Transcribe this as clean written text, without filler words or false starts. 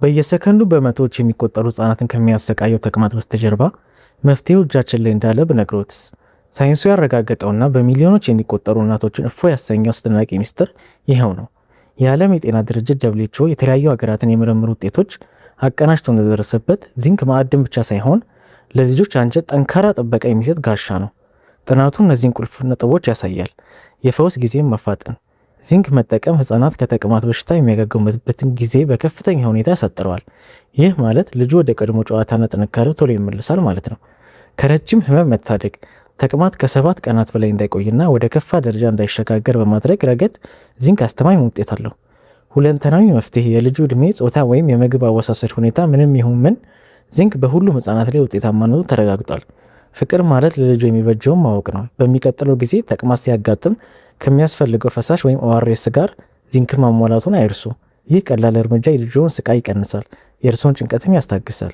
በየሰከንዱ በመቶዎች የሚቆጠሩ ህጻናትን ከሚያሰቃየው ተቅማጥ በስተጀርባ መፍትሄው እጃችን ላይ እንዳለ ብነግሮትስ? ሳይንሱ ያረጋገጠውና በሚሊዮኖች የሚቆጠሩ እናቶችን እፎ ያሰኘው አስደናቂ ሚስጥር ይኸው ነው። የዓለም የጤና ድርጅት WHO የተለያዩ ሀገራትን የምርምር ውጤቶች አቀናጅቶ እንደደረሰበት ዚንክ ማዕድን ብቻ ሳይሆን ለልጆች አንጀት ጠንካራ ጥበቃ የሚሰጥ ጋሻ ነው። ጥናቱ እነዚህን ቁልፍ ነጥቦች ያሳያል። የፈውስ ጊዜን ማፋጠን። ዚንክ መጠቀም ህጻናት ከተቅማጥ በሽታ የሚያገግሙበትን ጊዜ በከፍተኛ ሁኔታ ያሳጥረዋል። ይህ ማለት ልጁ ወደ ቀድሞ ጨዋታና ጥንካሬው ቶሎ ይመልሳል ማለት ነው። ከረጅም ህመም መታደግ። ተቅማጥ ከ7 ቀናት በላይ እንዳይቆይና ወደ ከፋ ደረጃ እንዳይሸጋገር በማድረግ ረገድ ዚንክ አስተማማኝ ውጤት አለው። ሁለንተናዊ መፍትሄ። የልጁ ዕድሜ፣ ጾታ ወይም የምግብ አወሳሰድ ሁኔታ ምንም ይሁን ምን ዚንክ በሁሉም ህጻናት ላይ ውጤታማነቱ ተረጋግጧል። ፍቅር ማለት ለልጁ የሚበጀውን ማወቅ ነው። በሚቀጥለው ጊዜ ተቅማጥ ሲያጋጥም ከሚያስፈልገው ፈሳሽ ወይም ORS ጋር ዚንክን ማሟላቱን አይርሱ። ይህ ቀላል እርምጃ የልጆውን ስቃይ ይቀንሳል፣ የእርስዎን ጭንቀትም ያስታግሳል።